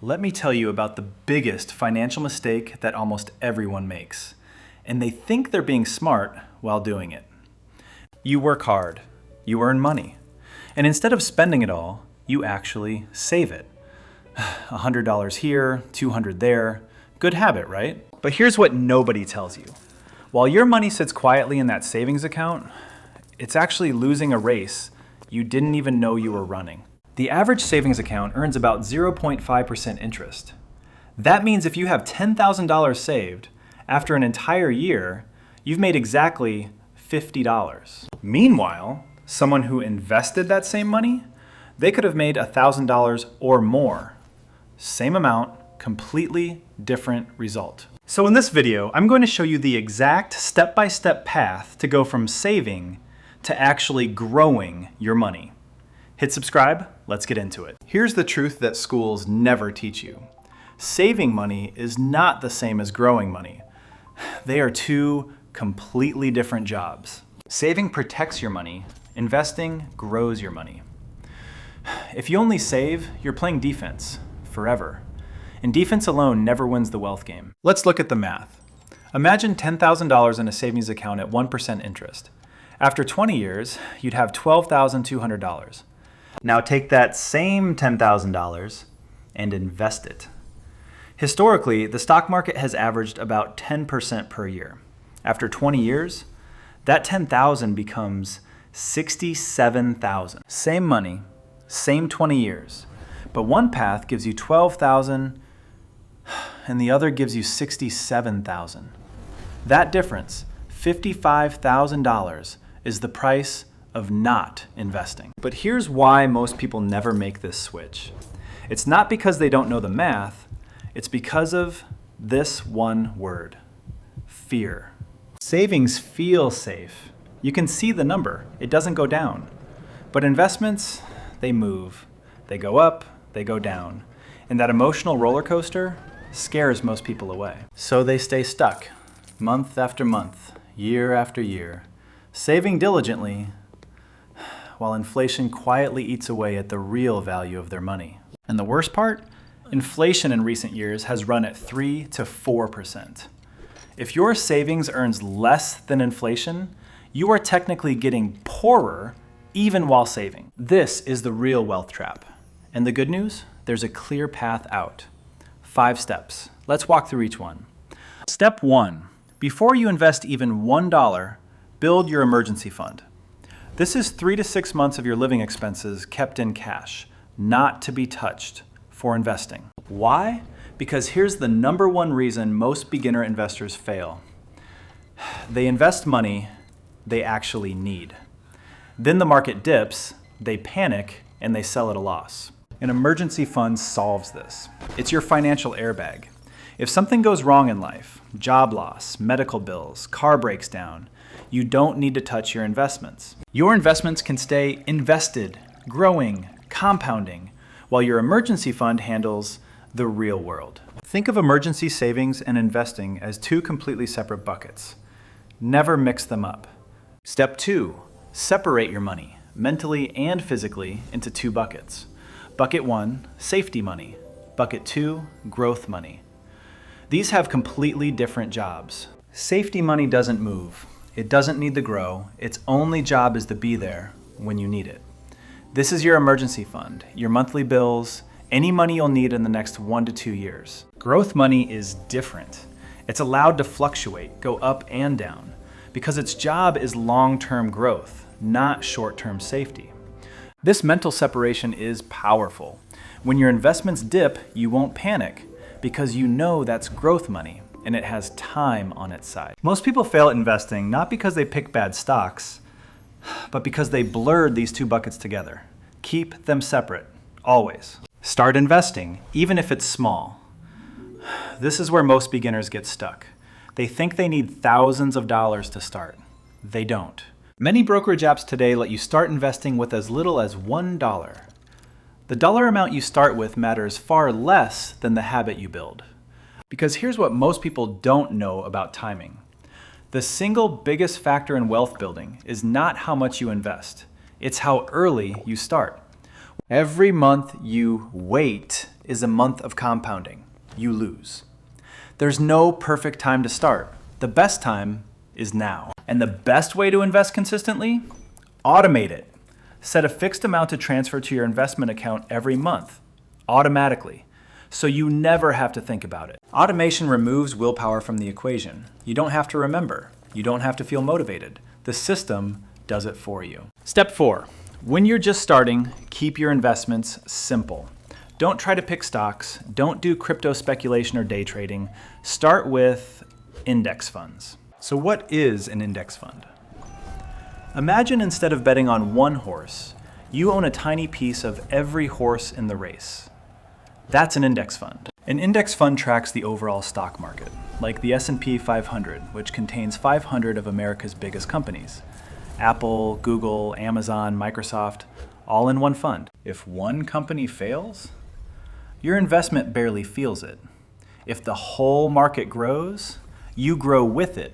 Let me tell you about the biggest financial mistake that almost everyone makes, and they think they're being smart while doing it. You work hard, you earn money, and instead of spending it all, you actually save it. $100 here, $200 there. Good habit, right? But here's what nobody tells you. While your money sits quietly in that savings account, it's actually losing a race you didn't even know you were running. The average savings account earns about 0.5% interest. That means if you have $10,000 saved, after an entire year, you've made exactly $50. Meanwhile, someone who invested that same money, they could have made $1,000 or more. Same amount, completely different result. So in this video, I'm going to show you the exact step-by-step path to go from saving to actually growing your money. Hit subscribe, let's get into it. Here's the truth that schools never teach you. Saving money is not the same as growing money. They are two completely different jobs. Saving protects your money, investing grows your money. If you only save, you're playing defense forever. And defense alone never wins the wealth game. Let's look at the math. Imagine $10,000 in a savings account at 1% interest. After 20 years, you'd have $12,200. Now take that same $10,000 and invest it. Historically, the stock market has averaged about 10% per year. After 20 years, that $10,000 becomes $67,000. Same money, same 20 years, but one path gives you $12,000 and the other gives you $67,000. That difference, $55,000, is the price of not investing. But here's why most people never make this switch. It's not because they don't know the math, it's because of this one word: fear. Savings feel safe. You can see the number, it doesn't go down. But investments, they move. They go up, they go down. And that emotional roller coaster scares most people away. So they stay stuck, month after month, year after year, saving diligently, while inflation quietly eats away at the real value of their money. And the worst part? Inflation in recent years has run at 3 to 4%. If your savings earns less than inflation, you are technically getting poorer even while saving. This is the real wealth trap. And the good news? There's a clear path out. 5 steps. Let's walk through each one. Step 1. Before you invest even $1, build your emergency fund. This is 3 to 6 months of your living expenses kept in cash, not to be touched, for investing. Why? Because here's the number one reason most beginner investors fail. They invest money they actually need. Then the market dips, they panic, and they sell at a loss. An emergency fund solves this. It's your financial airbag. If something goes wrong in life, job loss, medical bills, car breaks down, you don't need to touch your investments. Your investments can stay invested, growing, compounding, while your emergency fund handles the real world. Think of emergency savings and investing as two completely separate buckets. Never mix them up. Step 2, separate your money, mentally and physically, into 2 buckets. Bucket 1, safety money. Bucket 2, growth money. These have completely different jobs. Safety money doesn't move. It doesn't need to grow. Its only job is to be there when you need it. This is your emergency fund, your monthly bills, any money you'll need in the next 1 to 2 years. Growth money is different. It's allowed to fluctuate, go up and down, because its job is long-term growth, not short-term safety. This mental separation is powerful. When your investments dip, you won't panic, because you know that's growth money and it has time on its side. Most people fail at investing not because they pick bad stocks, but because they blurred these 2 buckets together. Keep them separate, always. Start investing, even if it's small. This is where most beginners get stuck. They think they need thousands of dollars to start. They don't. Many brokerage apps today let you start investing with as little as $1. The dollar amount you start with matters far less than the habit you build. Because here's what most people don't know about timing. The single biggest factor in wealth building is not how much you invest. It's how early you start. Every month you wait is a month of compounding. You lose. There's no perfect time to start. The best time is now. And the best way to invest consistently? Automate it. Set a fixed amount to transfer to your investment account every month, automatically, so you never have to think about it. Automation removes willpower from the equation. You don't have to remember. You don't have to feel motivated. The system does it for you. Step 4. When you're just starting, keep your investments simple. Don't try to pick stocks. Don't do crypto speculation or day trading. Start with index funds. So what is an index fund? Imagine instead of betting on one horse, you own a tiny piece of every horse in the race. That's an index fund. An index fund tracks the overall stock market, like the S&P 500, which contains 500 of America's biggest companies. Apple, Google, Amazon, Microsoft, all in one fund. If one company fails, your investment barely feels it. If the whole market grows, you grow with it.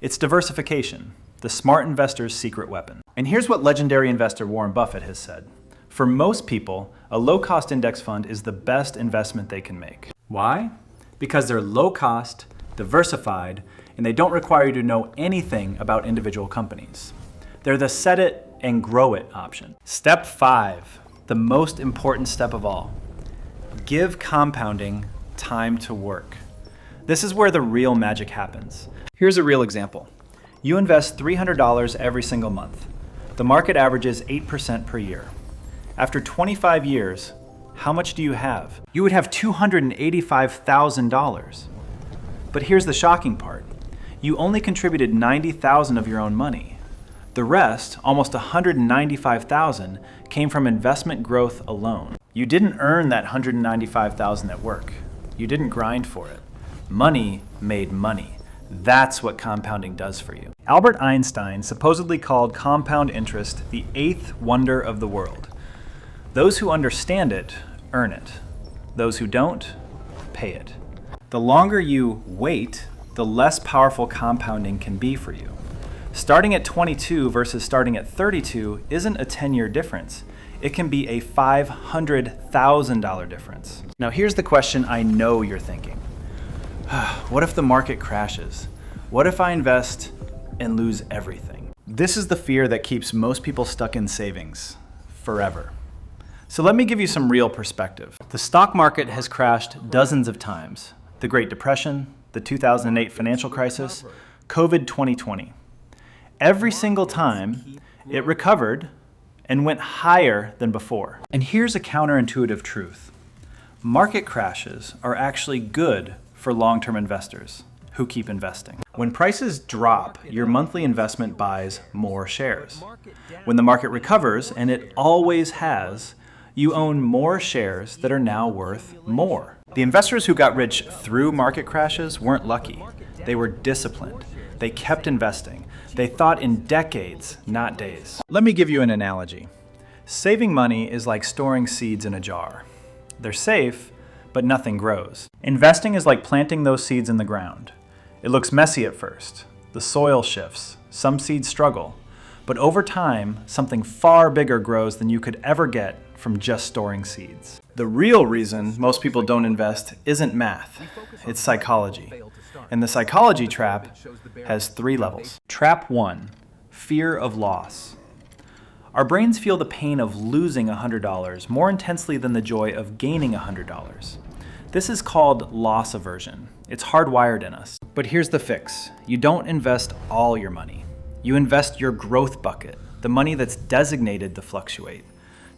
It's diversification, the smart investor's secret weapon. And here's what legendary investor Warren Buffett has said. For most people, a low-cost index fund is the best investment they can make. Why? Because they're low-cost, diversified, and they don't require you to know anything about individual companies. They're the set it and grow it option. Step 5, the most important step of all. Give compounding time to work. This is where the real magic happens. Here's a real example. You invest $300 every single month. The market averages 8% per year. After 25 years, how much do you have? You would have $285,000. But here's the shocking part. You only contributed $90,000 of your own money. The rest, almost $195,000, came from investment growth alone. You didn't earn that $195,000 at work. You didn't grind for it. Money made money. That's what compounding does for you. Albert Einstein supposedly called compound interest the 8th wonder of the world. Those who understand it, earn it. Those who don't, pay it. The longer you wait, the less powerful compounding can be for you. Starting at 22 versus starting at 32 isn't a 10-year difference. It can be a $500,000 difference. Now here's the question I know you're thinking. What if the market crashes? What if I invest and lose everything? This is the fear that keeps most people stuck in savings forever. So let me give you some real perspective. The stock market has crashed dozens of times. The Great Depression, the 2008 financial crisis, COVID 2020. Every single time, it recovered and went higher than before. And here's a counterintuitive truth. Market crashes are actually good for long-term investors who keep investing. When prices drop, your monthly investment buys more shares. When the market recovers, and it always has, you own more shares that are now worth more. The investors who got rich through market crashes weren't lucky. They were disciplined. They kept investing. They thought in decades, not days. Let me give you an analogy. Saving money is like storing seeds in a jar. They're safe, but nothing grows. Investing is like planting those seeds in the ground. It looks messy at first. The soil shifts. Some seeds struggle. But over time, something far bigger grows than you could ever get from just storing seeds. The real reason most people don't invest isn't math. It's psychology. And the psychology trap has 3 levels. Trap 1, fear of loss. Our brains feel the pain of losing $100 more intensely than the joy of gaining $100. This is called loss aversion. It's hardwired in us. But here's the fix. You don't invest all your money. You invest your growth bucket, the money that's designated to fluctuate.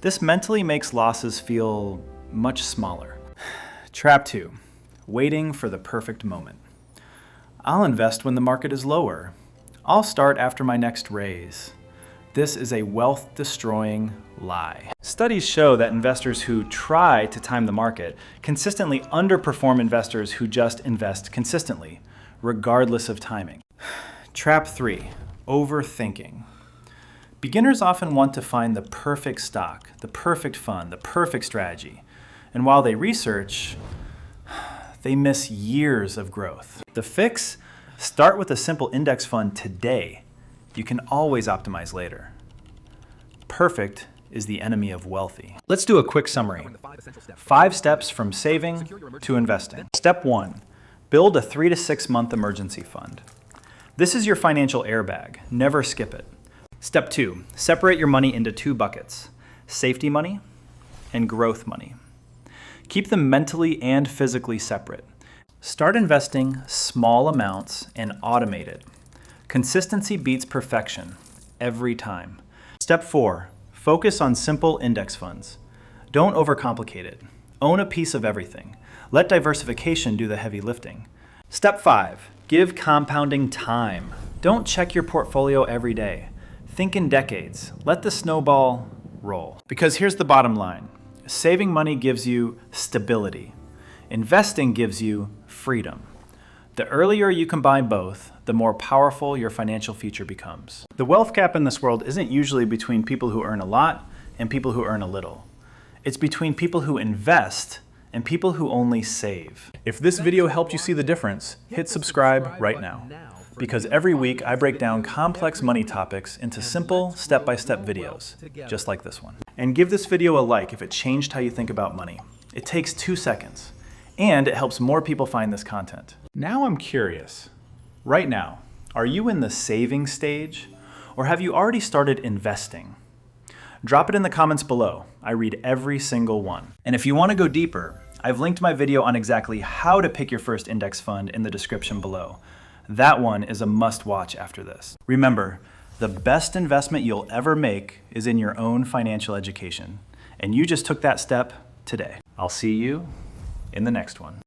This mentally makes losses feel much smaller. Trap 2, waiting for the perfect moment. I'll invest when the market is lower. I'll start after my next raise. This is a wealth-destroying lie. Studies show that investors who try to time the market consistently underperform investors who just invest consistently, regardless of timing. Trap 3, overthinking. Beginners often want to find the perfect stock, the perfect fund, the perfect strategy. And while they research, they miss years of growth. The fix? Start with a simple index fund today. You can always optimize later. Perfect is the enemy of wealthy. Let's do a quick summary. 5 steps from saving to investing. Step 1, build a 3 to 6 month emergency fund. This is your financial airbag. Never skip it. Step 2, separate your money into 2 buckets, safety money and growth money. Keep them mentally and physically separate. Start investing small amounts and automate it. Consistency beats perfection every time. Step 4, focus on simple index funds. Don't overcomplicate it. Own a piece of everything. Let diversification do the heavy lifting. Step 5, give compounding time. Don't check your portfolio every day. Think in decades. Let the snowball roll. Because here's the bottom line. Saving money gives you stability. Investing gives you freedom. The earlier you combine both, the more powerful your financial future becomes. The wealth gap in this world isn't usually between people who earn a lot and people who earn a little. It's between people who invest and people who only save. If this video helped you see the difference, hit subscribe right now. Because every week I break down complex money topics into simple step-by-step videos, just like this one. And give this video a like if it changed how you think about money. It takes 2 seconds, and it helps more people find this content. Now I'm curious. Right now, are you in the saving stage, or have you already started investing? Drop it in the comments below. I read every single one. And if you want to go deeper, I've linked my video on exactly how to pick your first index fund in the description below. That one is a must-watch after this. Remember, the best investment you'll ever make is in your own financial education, and you just took that step today. I'll see you in the next one.